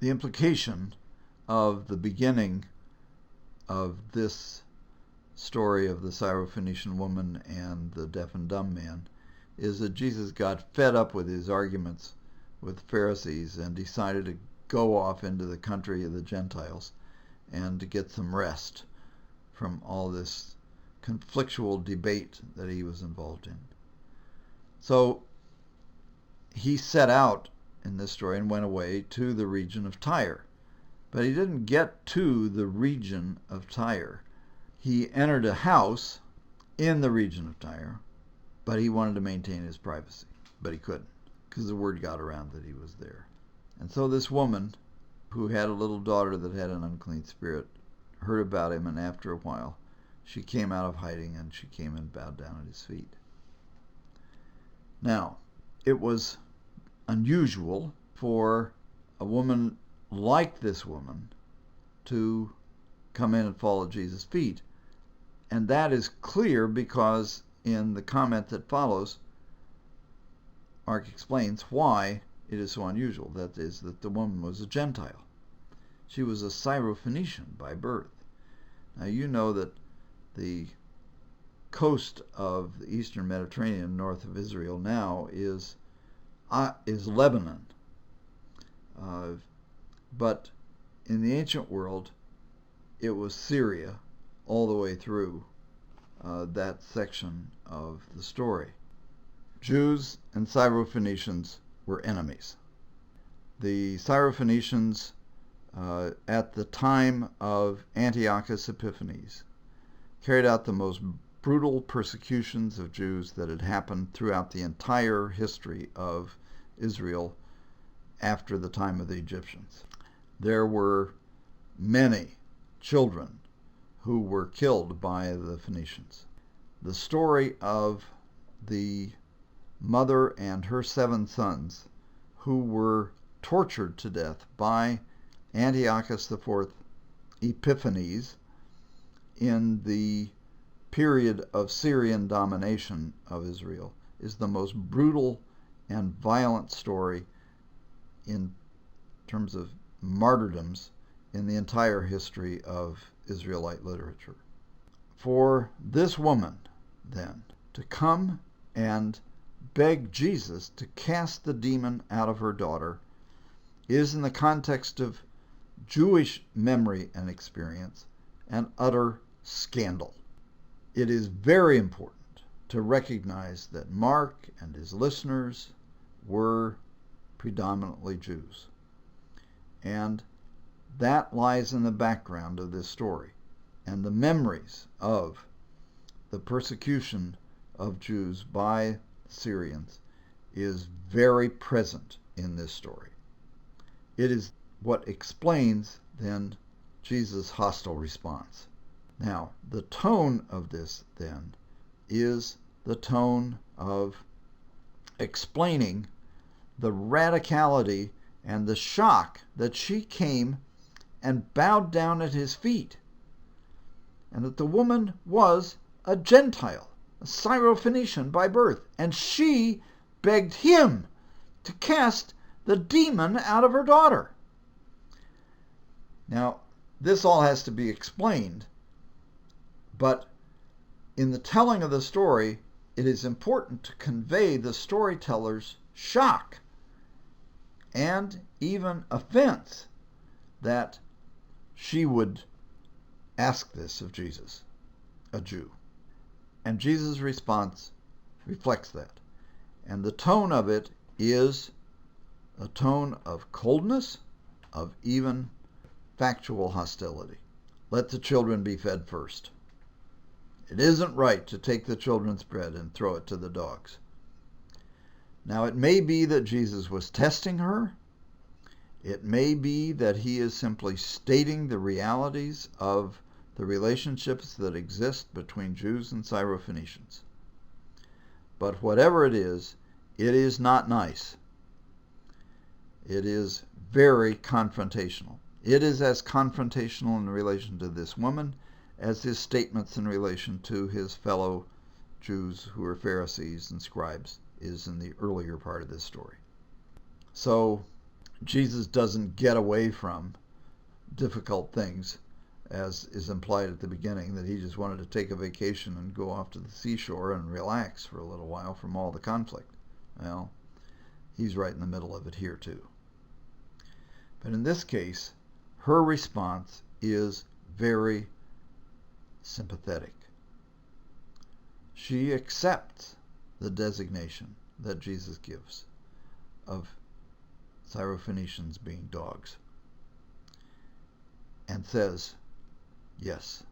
The implication of the beginning of this story of the Syrophoenician woman and the deaf and dumb man is that Jesus got fed up with his arguments with the Pharisees and decided to go off into the country of the Gentiles and to get some rest from all this conflictual debate that he was involved in. So he set out in this story and went away to the region of Tyre. But he didn't get to the region of Tyre. He entered a house in the region of Tyre, but he wanted to maintain his privacy. But he couldn't, because the word got around that he was there. And so this woman, who had a little daughter that had an unclean spirit, heard about him, and after a while, she came out of hiding, and she came and bowed down at his feet. Now, it was unusual for a woman like this woman to come in and fall at Jesus' feet. And that is clear because in the comment that follows, Mark explains why it is so unusual. That is, that the woman was a Gentile. She was a Syrophoenician by birth. Now you know that the coast of the eastern Mediterranean, north of Israel now, is Lebanon. But in the ancient world, it was Syria all the way through that section of the story. Jews and Syrophoenicians were enemies. The Syrophoenicians, at the time of Antiochus Epiphanes, carried out the most brutal persecutions of Jews that had happened throughout the entire history of Israel after the time of the Egyptians. There were many children who were killed by the Phoenicians. The story of the mother and her 7 sons who were tortured to death by Antiochus IV Epiphanes in the period of Syrian domination of Israel is the most brutal and violent story in terms of martyrdoms in the entire history of Israelite literature. For this woman, then, to come and beg Jesus to cast the demon out of her daughter is, in the context of Jewish memory and experience, an utter scandal. It is very important to recognize that Mark and his listeners were predominantly Jews. And that lies in the background of this story. And the memories of the persecution of Jews by Syrians is very present in this story. It is what explains, then, Jesus' hostile response. Now, the tone of this, then, is the tone of explaining the radicality and the shock that she came and bowed down at his feet, and that the woman was a Gentile, a Syrophoenician by birth, and she begged him to cast the demon out of her daughter. Now, this all has to be explained, but in the telling of the story, it is important to convey the storyteller's shock and even offense that she would ask this of Jesus, a Jew. And Jesus' response reflects that. And the tone of it is a tone of coldness, of even factual hostility. Let the children be fed first. It isn't right to take the children's bread and throw it to the dogs. Now, it may be that Jesus was testing her. It may be that he is simply stating the realities of the relationships that exist between Jews and Syrophoenicians. But whatever it is not nice. It is very confrontational. It is as confrontational in relation to this woman as his statements in relation to his fellow Jews who were Pharisees and scribes is in the earlier part of this story. So Jesus doesn't get away from difficult things, as is implied at the beginning, that he just wanted to take a vacation and go off to the seashore and relax for a little while from all the conflict. Well, he's right in the middle of it here too. But in this case, her response is very sympathetic. She accepts the designation that Jesus gives of Syrophoenicians being dogs, and says, "Yes,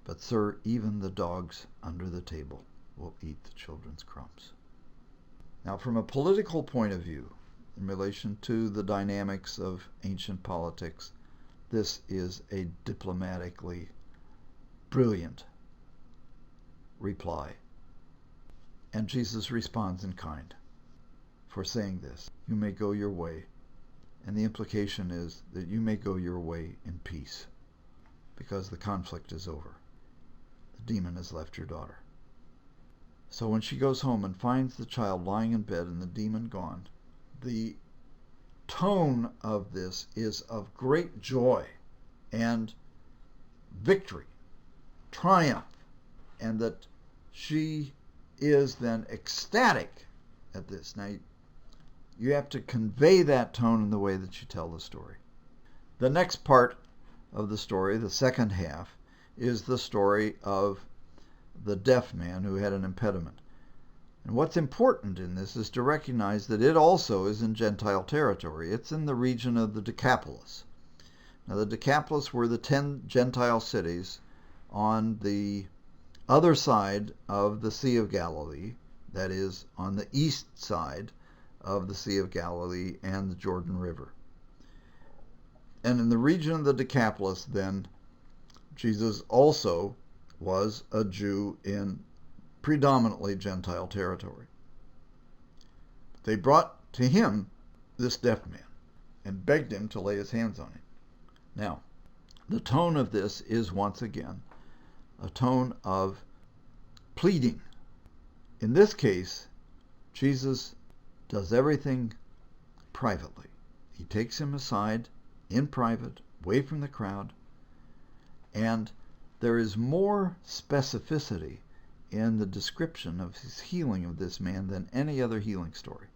but sir, even the dogs under the table will eat the children's crumbs." Now, from a political point of view, in relation to the dynamics of ancient politics, this is a diplomatically brilliant reply. And Jesus responds in kind for saying this. You may go your way. And the implication is that you may go your way in peace, because the conflict is over. The demon has left your daughter. So when she goes home and finds the child lying in bed and the demon gone, the tone of this is of great joy and victory, triumph, and that she is then ecstatic at this. Now, you have to convey that tone in the way that you tell the story. The next part of the story, the second half, is the story of the deaf man who had an impediment. And what's important in this is to recognize that it also is in Gentile territory. It's in the region of the Decapolis. Now, the Decapolis were the 10 Gentile cities on the other side of the Sea of Galilee, that is, on the east side of the Sea of Galilee and the Jordan River. And in the region of the Decapolis, then, Jesus also was a Jew in predominantly Gentile territory. They brought to him this deaf man and begged him to lay his hands on him. Now, the tone of this is once again a tone of pleading. In this case, Jesus does everything privately. He takes him aside in private, away from the crowd, and there is more specificity in the description of his healing of this man than any other healing story.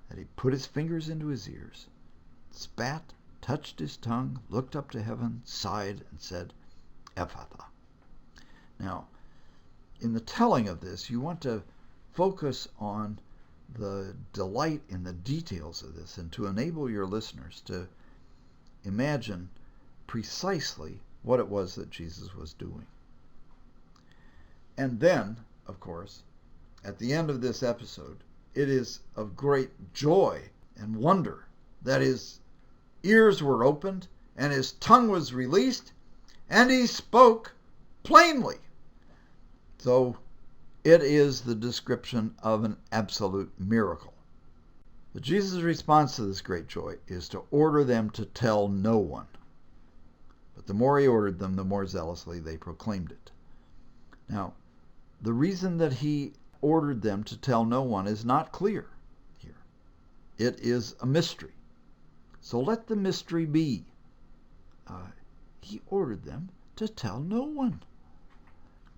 That he put his fingers into his ears, spat, touched his tongue, looked up to heaven, sighed, and said, Ephatha. Now, in the telling of this, you want to focus on the delight in the details of this and to enable your listeners to imagine precisely what it was that Jesus was doing. And then, of course, at the end of this episode, it is of great joy and wonder that his ears were opened and his tongue was released and he spoke plainly. So it is the description of an absolute miracle. But Jesus' response to this great joy is to order them to tell no one. But the more he ordered them, the more zealously they proclaimed it. Now, the reason that he ordered them to tell no one is not clear here. It is a mystery. So let the mystery be. He ordered them to tell no one.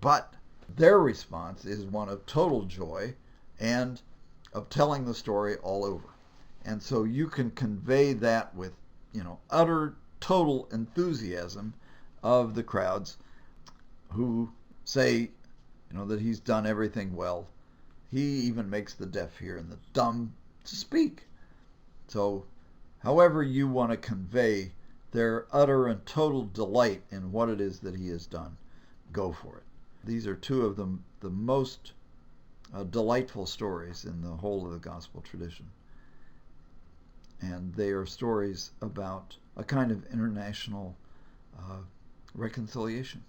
But their response is one of total joy and of telling the story all over. And so you can convey that with, utter, total enthusiasm of the crowds who say, that he's done everything well. He even makes the deaf hear and the dumb to speak. So, however you want to convey their utter and total delight in what it is that he has done, go for it. These are two of the most delightful stories in the whole of the gospel tradition. And they are stories about a kind of international reconciliation.